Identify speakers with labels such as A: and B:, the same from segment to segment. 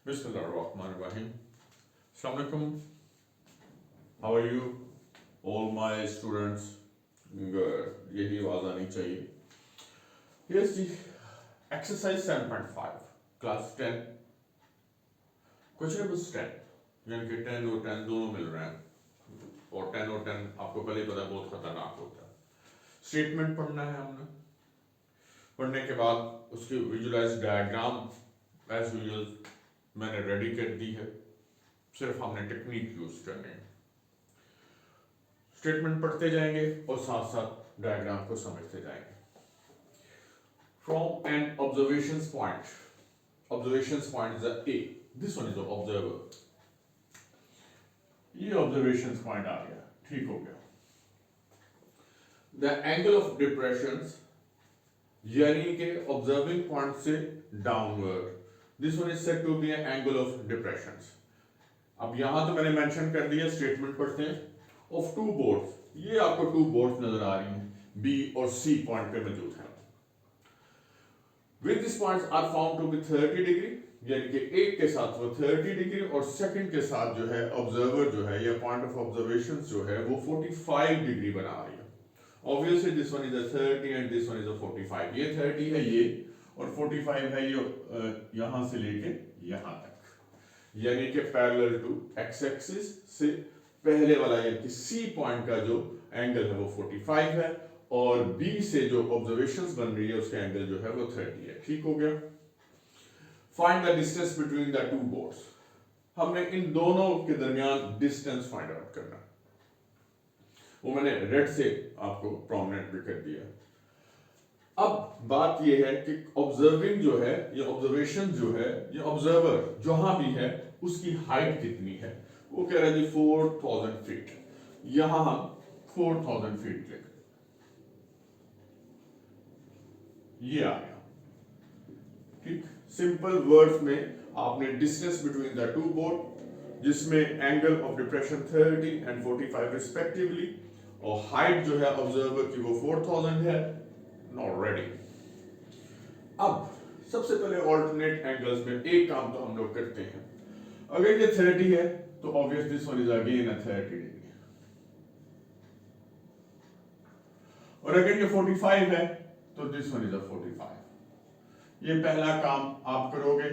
A: Bismillahirrahmanirrahim. Assalamu alaikum. How are you? All my students. Good. यही आवाज आनी चाहिए. Here's the exercise 7.5 class 10 questionable 10 यानी कि 10 और 10 दोनों मिल रहे हैं और 10 और 10 आपको पहले ही पता है बहुत खतरनाक होता है. स्टेटमेंट पढ़ना है हमने. पढ़ने के बाद उसकी विजुअलाइज डायग्राम एज यूजुअल मैंने रेडी कर दी है. सिर्फ हमने टेक्निक यूज करनी है. स्टेटमेंट पढ़ते जाएंगे और साथ साथ डायग्राम को समझते जाएंगे. From an observations point is a A. This one is the observer. ये observations point आ गया. ठीक हो गया. The angle of depressions यानी के observing point से downward. This one is said to be an angle of depressions. अब यहां तो मैंने मेंशन कर दिया. स्टेटमेंट पढ़ते हैं. Of two boards. ये आपको two boards नजर आ रही हैं. B और C पॉइंट पे मौजूद हैं. With these points are found to be 30 degree यानी कि एक के साथ वो 30 डिग्री और सेकंड के साथ जो है ऑब्जर्वर जो है या पॉइंट ऑफ ऑब्जर्वेशन जो है वो 45 डिग्री बना रही है. Obviously this one is a 30 and this one is a 45. ये 30 है ये और 45 है ये यहां से लेके यहां तक यानी कि पैरेलल टू एक्स एक्सिस से पहले वाला यानी कि सी पॉइंट का जो एंगल है वो 45 है और बी से जो ऑब्जर्वेशंस बन रही है उसका एंगल जो है वो 30 है. ठीक हो गया. Find the distance between the to boards. हमने इन दोनों के दरमियान डिस्टेंस फाइंड आउट करना. वो मैंने रेड से आपको प्रोमिनेंट भी कर दिया. अब बात ये है कि ऑब्जर्विंग जो है ये ऑब्जर्वेशन जो है ये ऑब्जर्वर जहां भी है उसकी हाइट कितनी है. वो कह रहा है जी 4000 फीट. यहां हम 4000 फीट लिख ये आ गया. ठीक. सिंपल वर्ड्स में आपने distance between the two board जिसमें angle of depression 30 and 45 respectively और हाइट जो है ऑब्जर्वर की वो 4000 है. Not ready. अब सबसे पहले ऑल्टरनेट एंगल्स में एक काम तो हम लोग करते हैं. अगर ये 30 है तो obvious this one is again a 30 degree और अगर ये 45 है तो दिस वन इज अ 45. ये पहला काम आप करोगे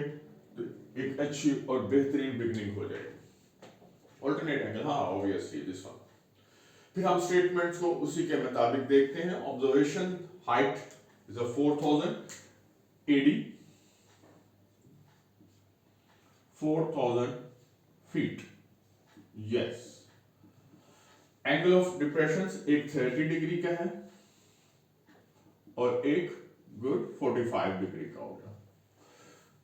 A: तो एक अच्छी और बेहतरीन बिगनिंग हो जाएगी. ऑल्टरनेट एंगल हाँ ऑब्वियसली दिस वन. फिर हम स्टेटमेंट्स को उसी के मुताबिक देखते हैं. Observation height is a 4000 AD 4000 feet. Yes. Angle of depression एक 30 डिग्री का है और एक गुड 45 डिग्री का होगा.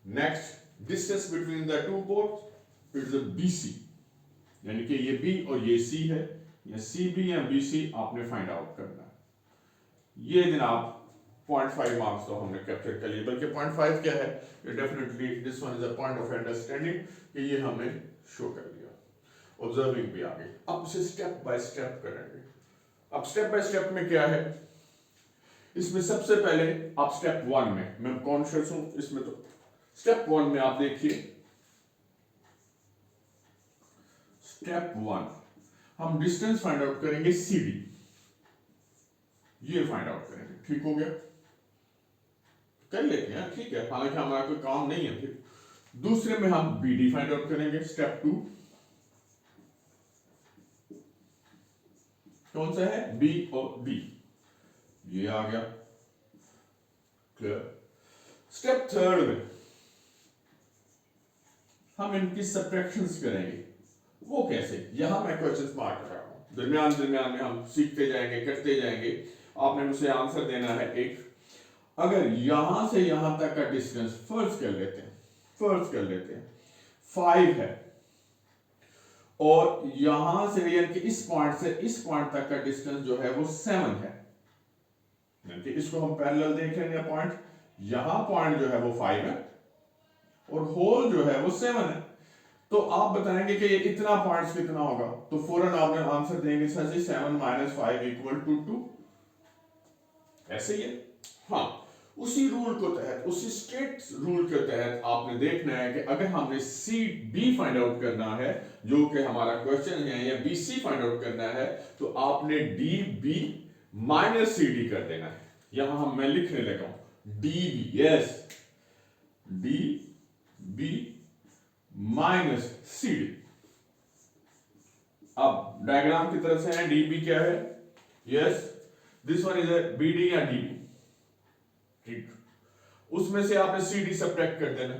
A: Next distance between the to boards is a BC यानी कि ये B और ये C है या CB या BC आपने फाइंड आउट करना है. ये जनाब 0.5 मार्क्स तो हमने कैप्चर कर लिए. बल्कि 0.5 क्या है ये definitely this one is a point of understanding कि ये हमने शो कर लिया. ऑब्जर्विंग भी आ गई. अब इसे स्टेप बाय स्टेप करेंगे. अब स्टेप बाय स्टेप में क्या है इसमें सबसे पहले आप स्टेप 1 में मैं कॉन्शियस हूं इसमें तो स्टेप 1 में आप देखिए. स्टेप 1 हम डिस्टेंस फाइंड आउट करेंगे CD. ये फाइंड आउट करेंगे. ठीक हो गया. कर लेते हैं. ठीक है. हालांकि हमारा कोई काम नहीं है. फिर दूसरे में हम BD फाइंड आउट करेंगे. स्टेप 2 कौन सा है B और B. ये आ गया. क्लियर. स्टेप 3 में हम इनकी सब्ट्रैक्शंस करेंगे. वो कैसे यहां मैं क्वेश्चन मार्क कर रहा हूं. दरमियान में हम सीखते जाएंगे करते जाएंगे. आपने मुझे आंसर देना है. एक अगर यहां से यहां तक का डिस्टेंस फर्ज कर लेते हैं 5 है और यहां से यानी कि इस पॉइंट से इस पॉइंट तक का डिस्टेंस जो है वो 7 है. यानी कि इसको हम पैरेलल देख लेंगे. पॉइंट यहां पॉइंट जो है वो 5 है और होल जो है वो 7 है. तो आप बताएंगे कि ये इतना पॉइंट्स कितना होगा. तो फौरन आपने आंसर देंगे सर जी 7 - 5 = 2. ऐसे ही है. हाँ उसी रूल को तहत, उसी स्टेट रूल के तहत आपने देखना है कि अगर हमने सी बी फाइंड आउट करना है, जो कि हमारा क्वेश्चन है, या बी सी फाइंड आउट करना है, तो आपने D B minus C D कर देना है। यहां मैं लिखने लगा हूं D B, yes, D B minus C D. अब डायग्राम की तरफ से है, डी बी क्या है, yes, this one is a B D या डी बी, ठीक। उसमें से आपने सी डी सब्ट्रैक्ट कर देना,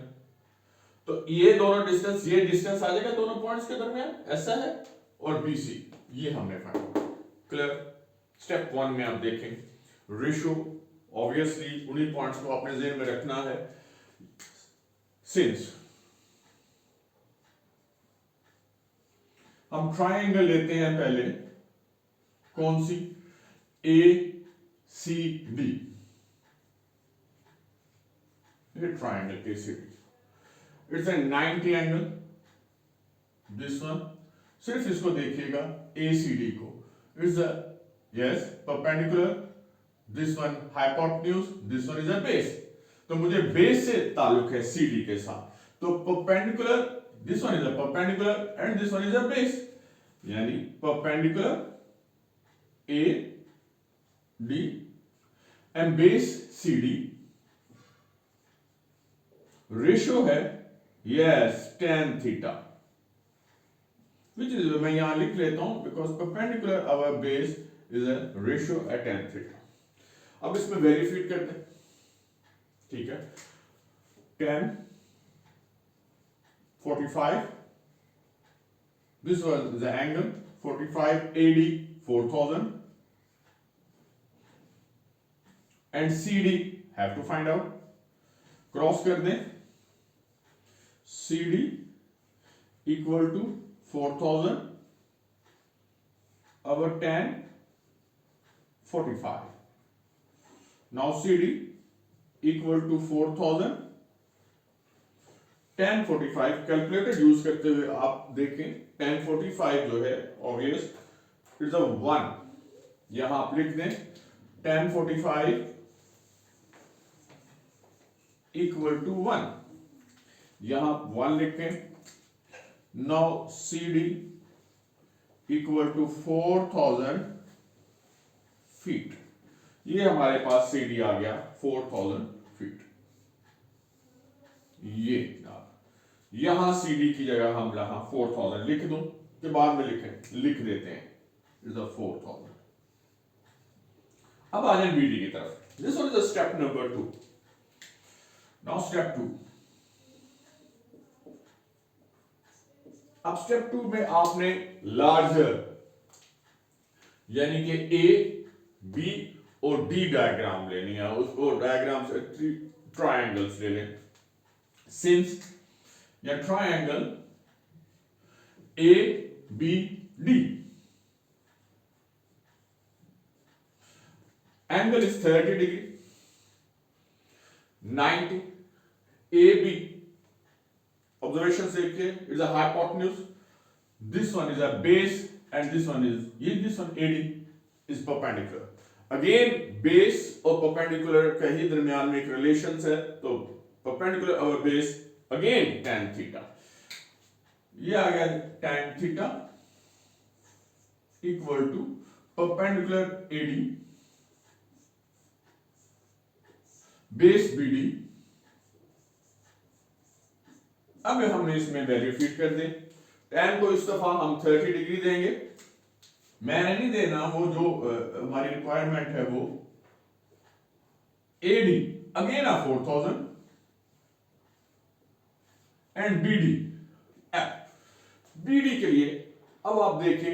A: तो ये दोनों डिस्टेंस, ये डिस्टेंस आ जाएगा दोनों पॉइंट्स के दरमियान, ऐसा है, और बी सी, ये हमने फाइंड। क्लियर। स्टेप 1 में आप देखें रेशियो, ऑब्वियसली उन्हीं पॉइंट्स को अपने ज़हन में रखना है। सिंस हम ट्रायंगल लेते हैं पहले, कौन सी, A C D, triangle A C D, it's a 90 angle, this one, सिर्फ इसको देखिएगा ACD को, it's a yes perpendicular, this one hypotenuse, this one is a base, तो मुझे बेस से ताल्लुक है CD के साथ, तो perpendicular, this one is a perpendicular and this one is a base, यानी perpendicular AD and base CD, ratio है yes tan theta, which is, मैं यहां लिख लेता हूं because perpendicular our base is a ratio at tan theta। अब इसमें value fit कर दें, ठीक है, tan 45, this was the angle 45 AD 4000 and CD have to find out, cross कर दें, CD equal to 4000 our tan 45, now CD equal to 4000 tan 45, calculator use करते हुए आप देखें tan 45 जो है ऑब्वियस इट्स अ 1, यहां आप लिख दें tan 45 इक्वल टू 1, यहां 1 लिखें, now CD equal to 4000 feet, ये हमारे पास CD आ गया 4000 फीट, ये यहां CD की जगह हम यहां 4000 लिख दूं कि बाद में लिख देते हैं, इज अ 4000। अब आ जाए BD की तरफ, this one is step number 2। Now step 2, अब स्टेप 2 में आपने लार्जर यानी कि A, B और D डायग्राम लेनी है, उसको डायग्राम से ट्रायंगल्स ले लें, सिंस या triangle ABD, angle is 30 degree, 90, AB observation से देखिए is a hypotenuse, this one is a base and this one AD is perpendicular, again base और परपेंडिकुलर का ही दरमियान में एक रिलेशन है, तो परपेंडिकुलर और बेस अगेन tan थीटा, ये आ गया tan theta equal to perpendicular AD base BD। अब हमने इसमें वैल्यू फिट कर दें, tan को इस दफा हम 30 डिग्री देंगे, मैंने नहीं देना, वो जो हमारी रिक्वायरमेंट है वो AD अगेन 4000 एंड BD के लिए अब आप देखें,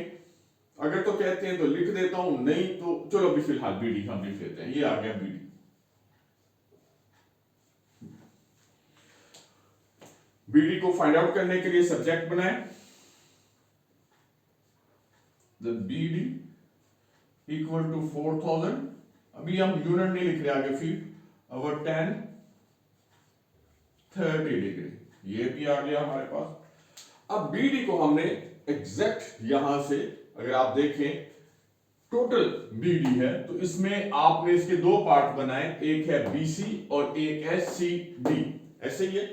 A: अगर तो कहते हैं तो लिख देता हूं, नहीं तो चलो अभी फिलहाल BD हम लिख लेते हैं, ये आ गया BD। BD को फाइंड आउट करने के लिए सब्जेक्ट बनाएं, the BD इक्वल टू 4000, अभी हम यूनिट नहीं लिख रहे आगे, फिर अवर tan 30 डिग्री, ये भी आ गया हमारे पास। अब BD को हमने एग्जैक्ट यहां से अगर आप देखें टोटल बीडी है, तो इसमें आपने इसके दो पार्ट बनाए, एक है बीसी और एक है सीडी। ऐसे ही है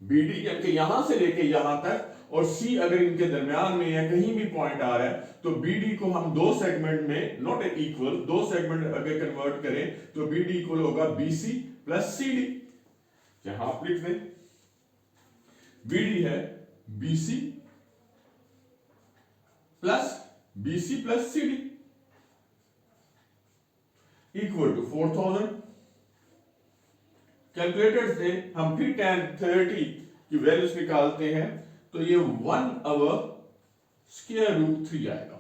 A: बीडी यानी कि यहां से लेके यहां तक, और सी अगर इनके दरमियान में या कहीं भी पॉइंट आ रहा है, तो बीडी को हम दो सेगमेंट में, नॉट इक्वल, दो सेगमेंट अगर कन्वर्ट करें तो बीडी इक्वल होगा बीसी प्लस सीडी। यहां आप लिख दें बीडी है BC plus CD equal to 4000। Calculator से हम फिर tan 30 की वैल्यूज निकालते हैं, तो ये 1/√3 आएगा।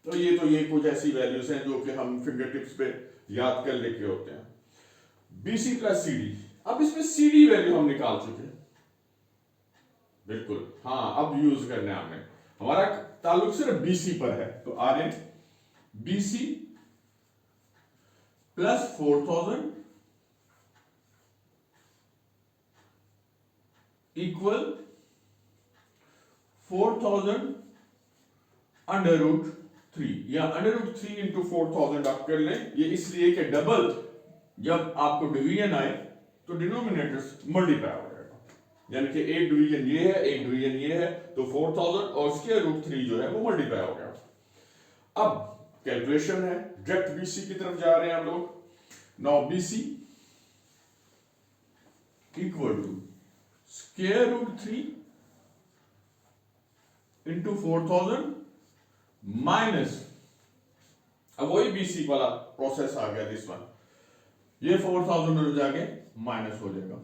A: तो ये कुछ ऐसी वैल्यूज हैं जो कि हम फिंगर टिप्स पे याद कर लेके होते हैं। बीसी प्लस सीडी, अब इसमें सीडी वैल्यू हम निकाल चुके हैं, बिल्कुल हाँ, अब यूज करना है हमने, हमारा ताल्लुक सिर्फ बीसी पर है, तो आ रहे बीसी प्लस 4000 इक्वल 4000 √3, या √3 इंटू 4000 आप कर लें, ये इसलिए कि डबल जब आपको डिवीजन आए तो डिनोमिनेटर्स मल्टीप्लाई हो जाएगा, यानी कि एक डिवीजन ये है एक डिवीजन ये है, तो 4000 और स्क्वायर रूट 3 जो है वो मल्टीप्लाई हो गया। अब कैलकुलेशन है, डायरेक्ट बीसी की तरफ जा रहे हैं हम लोग। Now BC equal to square root 3 into 4000 minus, अब वही बीसी वाला प्रोसेस आ गया, दिस वन, ये 4000 में जाके माइनस हो जाएगा।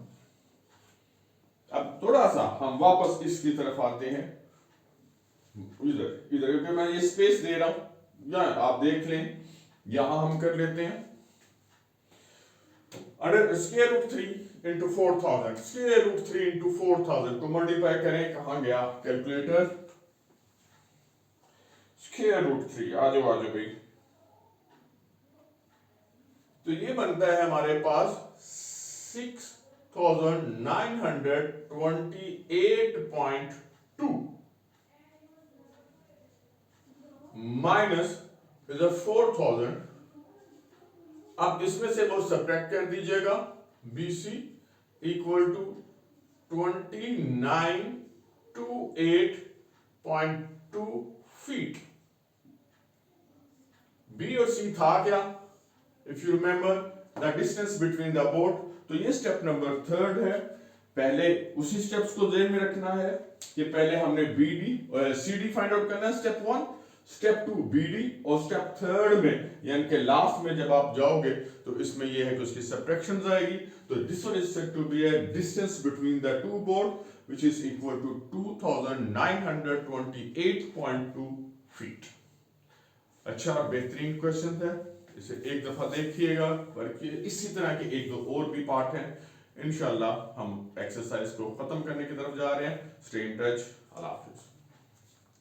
A: अब थोड़ा सा हम वापस इसकी तरफ आते हैं, इधर क्योंकि मैं ये स्पेस दे रहा हूं, या आप देख लें, यहां हम कर लेते हैं under square root 3 into 4000, square root 3 into 4000 को मल्टीप्लाई करें, कहां गया कैलकुलेटर, स्क्वायर रूट 3, आ जाओ भाई, तो ये बनता है हमारे पास 6928.2 माइनस 4000। अब इसमें से वो सब्ट्रैक्ट कर दीजिएगा, BC equal to 2928.2 feet. B और सी था क्या, if you remember the distance between the boat, तो ये स्टेप नंबर 3 है। पहले उसी स्टेप्स को ध्यान में रखना है कि पहले हमने BD और CD फाइंड आउट करना है, स्टेप 1, स्टेप 2 BD, और स्टेप 3 में यानी कि लास्ट में जब आप जाओगे तो इसमें यह है कि उसकी सब्ट्रैक्शंस आएगी। तो this one is said to be a distance between the two boat which is equal to 2928.2 feet. अच्छा बेहतरीन क्वेश्चन है, इसे एक दफा देखिएगा, बल्कि इसी तरह के एक दो और भी पार्ट हैं। इंशाल्लाह हम एक्सरसाइज को खत्म करने की तरफ जा रहे हैं। Stay in touch, Allah Hafiz.